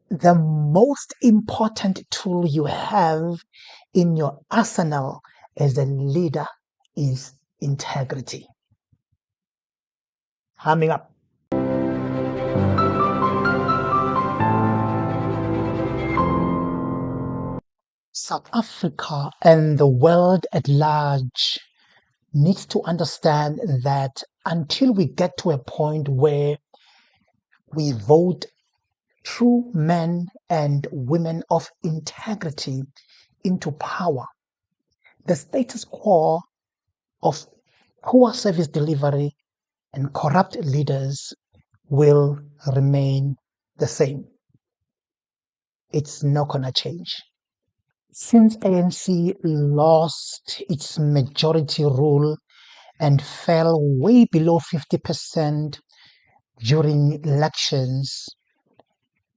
the most important tool you have in your arsenal as a leader is integrity. Coming up. South Africa and the world at large needs to understand that until we get to a point where we vote true men and women of integrity into power, the status quo of poor service delivery and corrupt leaders will remain the same. It's not going to change. Since ANC lost its majority rule and fell way below 50% during elections,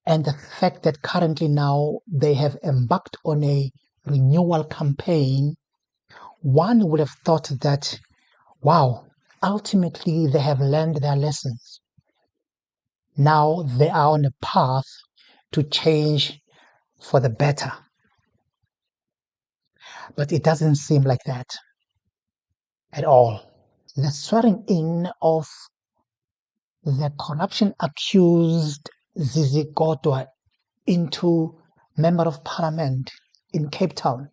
and the fact that currently now they have embarked on a renewal campaign, one would have thought that, wow, ultimately they have learned their lessons. Now they are on a path to change for the better. But it doesn't seem like that at all. The swearing in of the corruption accused Zizi Kodwa into Member of Parliament in Cape Town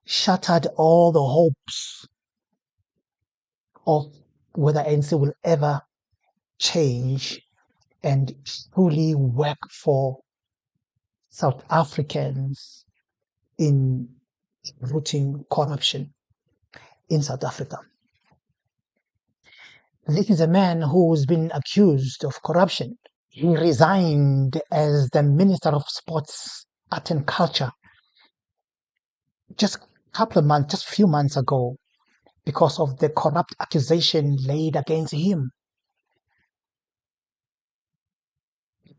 shattered all the hopes of whether ANC will ever change and truly work for South Africans in rooting corruption in South Africa. This is a man who's been accused of corruption. He resigned as the Minister of Sports, Art and Culture just a few months ago because of the corrupt accusation laid against him.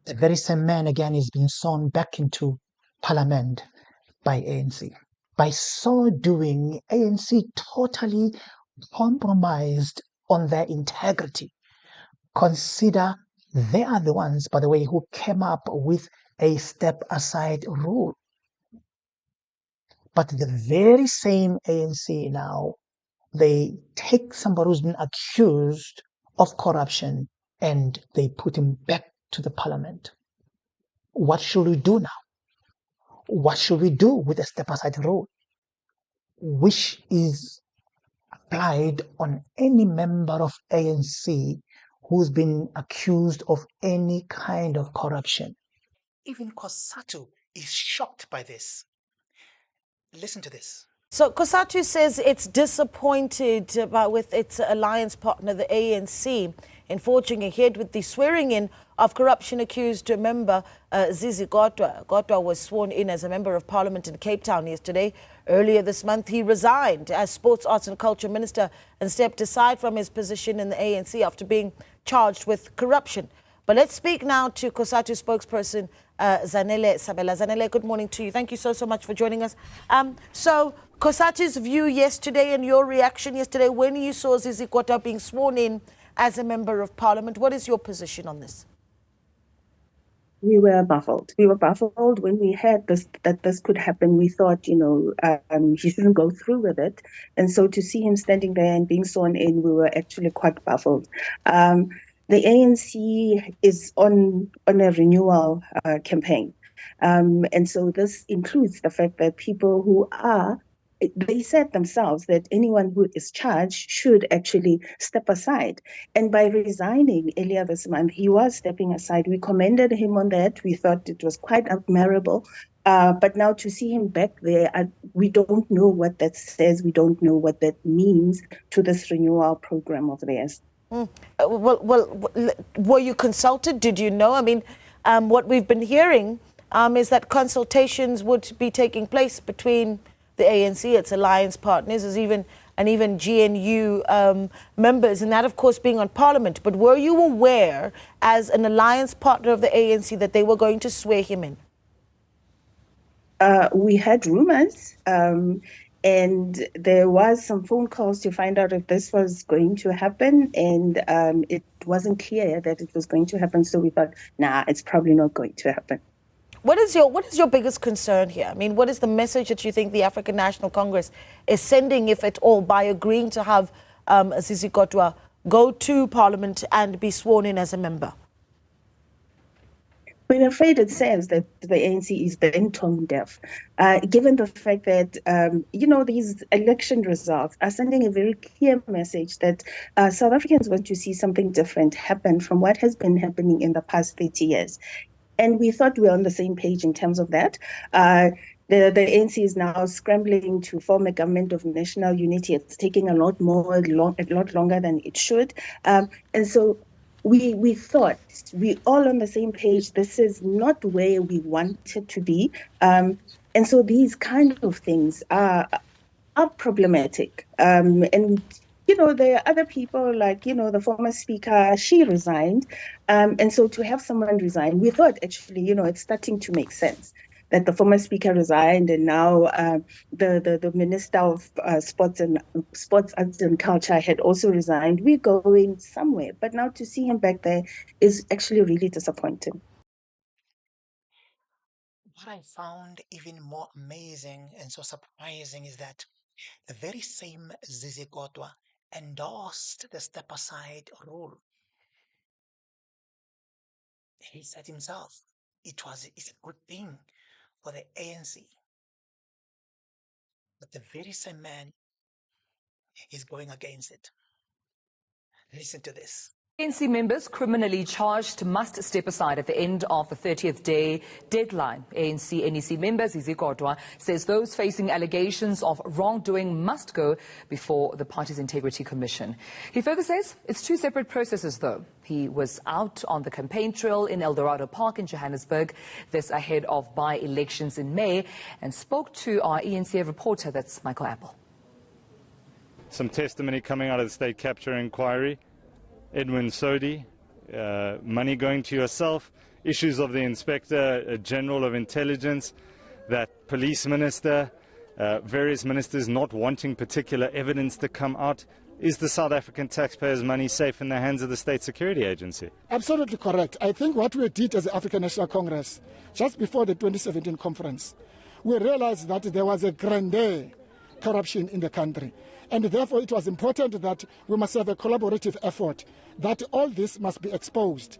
The very same man again is being sworn back into Parliament by ANC. By so doing, ANC totally compromised on their integrity. Consider they are the ones, by the way, who came up with a step-aside rule. But the very same ANC now, they take somebody who's been accused of corruption and they put him back to the Parliament. What should we do now? What should we do with a step-aside rule, which is applied on any member of ANC who's been accused of any kind of corruption? Even COSATU is shocked by this. Listen to this. So COSATU says it's disappointed with its alliance partner, the ANC, in forging ahead with the swearing-in of corruption-accused member Zizi Kodwa. Kodwa was sworn in as a member of parliament in Cape Town yesterday. Earlier this month, he resigned as Sports, Arts and Culture Minister and stepped aside from his position in the ANC after being charged with corruption. But let's speak now to COSATU spokesperson Zanele Sabela. Zanele, good morning to you. Thank you so much for joining us. So COSATU's view yesterday and your reaction yesterday when you saw Zizi Kodwa being sworn in as a member of parliament, what is your position on this? We were baffled. We were baffled when we heard that this could happen. We thought, he shouldn't go through with it. And so to see him standing there and being sworn in, we were actually quite baffled. The ANC is on a renewal campaign. And so this includes the fact that people who they said themselves that anyone who is charged should actually step aside. And by resigning earlier this month, he was stepping aside. We commended him on that. We thought it was quite admirable. But now to see him back there, we don't know what that says. We don't know what that means to this renewal program of theirs. Well, were you consulted? Did you know? I mean, what we've been hearing is that consultations would be taking place between the ANC, its alliance partners, and even GNU members, and that, of course, being on Parliament. But were you aware, as an alliance partner of the ANC, that they were going to swear him in? We had rumors, and there was some phone calls to find out if this was going to happen, and it wasn't clear that it was going to happen. So we thought, nah, it's probably not going to happen. What is your biggest concern here? I mean, what is the message that you think the African National Congress is sending, if at all, by agreeing to have Zizi Kodwa go to Parliament and be sworn in as a member? We're afraid it says that the ANC is then tone deaf, given the fact that, these election results are sending a very clear message that South Africans want to see something different happen from what has been happening in the past 30 years. And we thought we were on the same page in terms of that. The ANC is now scrambling to form a government of national unity. It's taking a lot longer than it should. And so we thought we all on the same page. This is not where we wanted to be. And so these kind of things are problematic. And there are other people like, the former speaker, she resigned. And so to have someone resign, we thought actually, it's starting to make sense that the former speaker resigned and now the Minister of Sports, Arts and Culture had also resigned. We're going somewhere. But now to see him back there is actually really disappointing. What I found even more amazing and so surprising is that the very same Zizi Kodwa endorsed the step-aside rule. He said himself, it's a good thing for the ANC. But the very same man is going against it. Listen to this. ANC members criminally charged must step aside at the end of the 30th day deadline. ANC NEC member Zizi Kodwa says those facing allegations of wrongdoing must go before the party's Integrity Commission. He further says it's two separate processes though. He was out on the campaign trail in Eldorado Park in Johannesburg, this ahead of by-elections in May, and spoke to our ENCA reporter, that's Michael Apple. Some testimony coming out of the state capture inquiry. Edwin Sodi, money going to yourself, issues of the Inspector General of Intelligence, that police minister, various ministers not wanting particular evidence to come out. Is the South African taxpayers' money safe in the hands of the State Security Agency? Absolutely correct. I think what we did as the African National Congress, just before the 2017 conference, we realized that there was a grande corruption in the country. And therefore, it was important that we must have a collaborative effort, that all this must be exposed.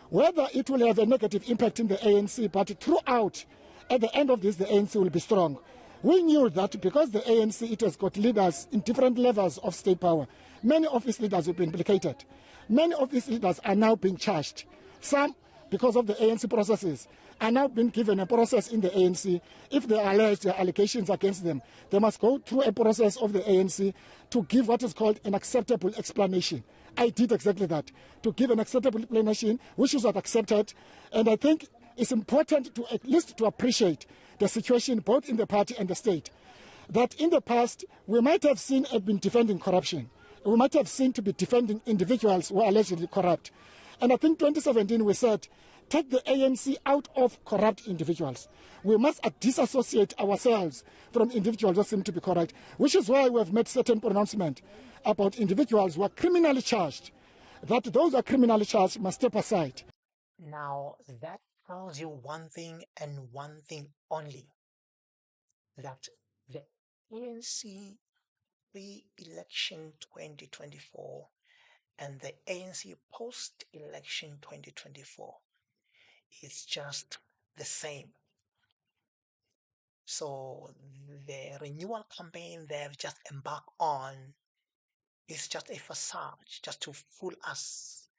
Whether it will have a negative impact in the ANC, but throughout, at the end of this, the ANC will be strong. We knew that because the ANC, it has got leaders in different levels of state power. Many of its leaders will be implicated. Many of its leaders are now being charged. Some, because of the ANC processes, are now being given a process in the ANC. If they allege there are allegations against them, they must go through a process of the ANC to give what is called an acceptable explanation. I did exactly that, to give an acceptable explanation, which is not accepted. And I think it's important to at least to appreciate the situation both in the party and the state. That in the past, we might have seen and been defending corruption. We might have seen to be defending individuals who are allegedly corrupt. And I think 2017 we said, take the ANC out of corrupt individuals. We must disassociate ourselves from individuals who seem to be corrupt, which is why we have made certain pronouncements about individuals who are criminally charged, that those who are criminally charged must step aside. Now, that tells you one thing and one thing only, that the ANC pre-election 2024 and the ANC post-election 2024 is just the same. So the renewal campaign they've just embarked on is just a facade, just to fool us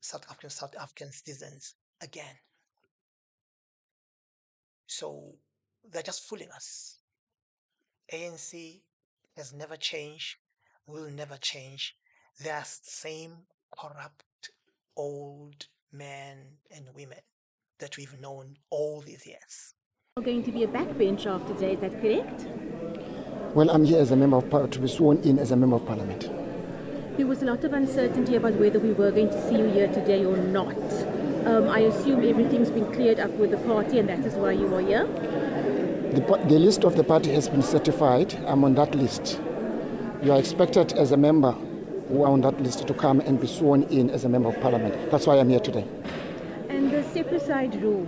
South African citizens again. So they're just fooling us. ANC has never changed, will never change. They are the same corrupt old men and women that we've known all these years. Going to be a backbencher after today, is that correct? Well, I'm here as a member of parliament, to be sworn in as a member of parliament. There was a lot of uncertainty about whether we were going to see you here today or not. I assume everything's been cleared up with the party and that is why you are here? The list of the party has been certified. I'm on that list. You are expected as a member who are on that list to come and be sworn in as a member of parliament. That's why I'm here today. And the step-aside rule,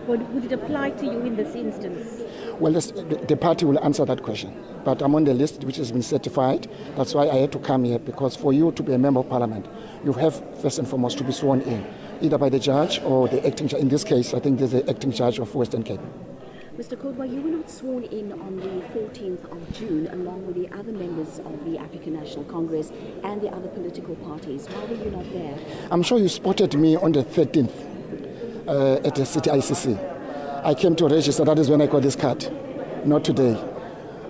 Would it apply to you in this instance? Well, the party will answer that question. But I'm on the list which has been certified. That's why I had to come here, because for you to be a member of parliament, you have first and foremost to be sworn in, either by the judge or the acting judge. In this case, I think there's the acting judge of Western Cape. Mr. Kodwa, you were not sworn in on the 14th of June along with the other members of the African National Congress and the other political parties. Why were you not there? I'm sure you spotted me on the 13th at the City ICC. I came to register. That is when I got this card, not today.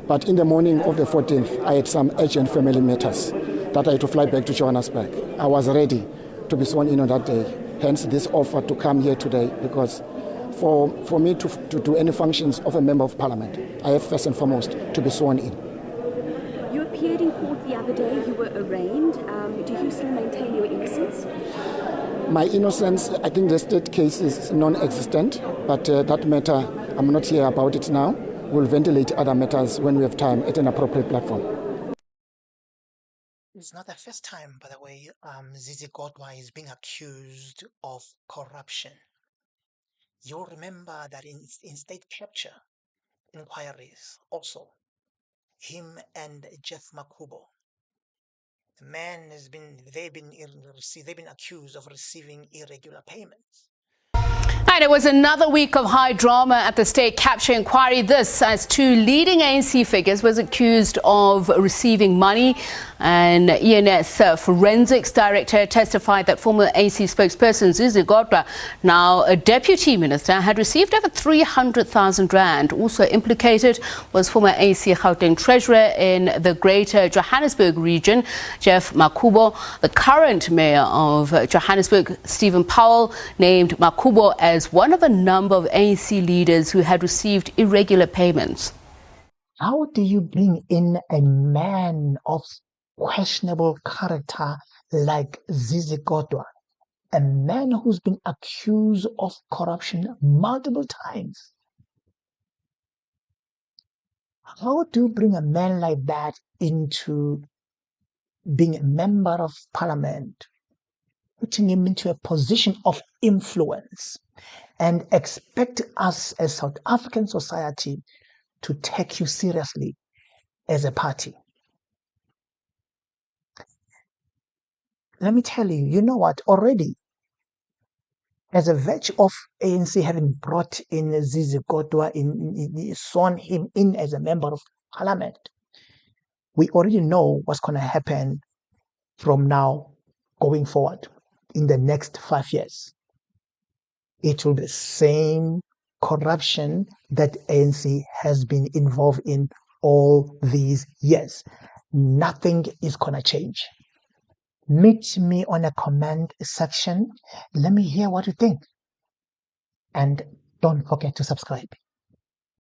But in the morning of the 14th, I had some urgent family matters that I had to fly back to Johannesburg. I was ready to be sworn in on that day. Hence this offer to come here today, because for me to do any functions of a member of parliament, I have first and foremost to be sworn in. You appeared in court the other day. You were arraigned. Do you still maintain your innocence? My innocence, I think the state case is non-existent, but that matter, I'm not here about it now. We'll ventilate other matters when we have time at an appropriate platform. It's not the first time, by the way, Zizi Godwa is being accused of corruption. You'll remember that in state capture inquiries also, him and Jeff Makubo, the man they've been accused of receiving irregular payments. And it was another week of high drama at the state capture inquiry. This as two leading ANC figures was accused of receiving money. An ENS forensics director testified that former ANC spokesperson Zizi Godwa, now a deputy minister, had received over 300,000 rand. Also implicated was former ANC Gauteng treasurer in the Greater Johannesburg region, Jeff Makubo. The current mayor of Johannesburg, Stephen Powell, named Makubo as one of a number of ANC leaders who had received irregular payments. How do you bring in a man of questionable character like Zizi Godwa, a man who's been accused of corruption multiple times? How do you bring a man like that into being a member of parliament, putting him into a position of influence, and expect us as South African society to take you seriously as a party? Let me tell you, you know what, already, as a virtue of ANC having brought in Zizi Godwa, sworn him in as a member of parliament, we already know what's going to happen from now going forward in the next 5 years. It will be the same corruption that ANC has been involved in all these years. Nothing is going to change. Meet me on a comment section. Let me hear what you think. And don't forget to subscribe.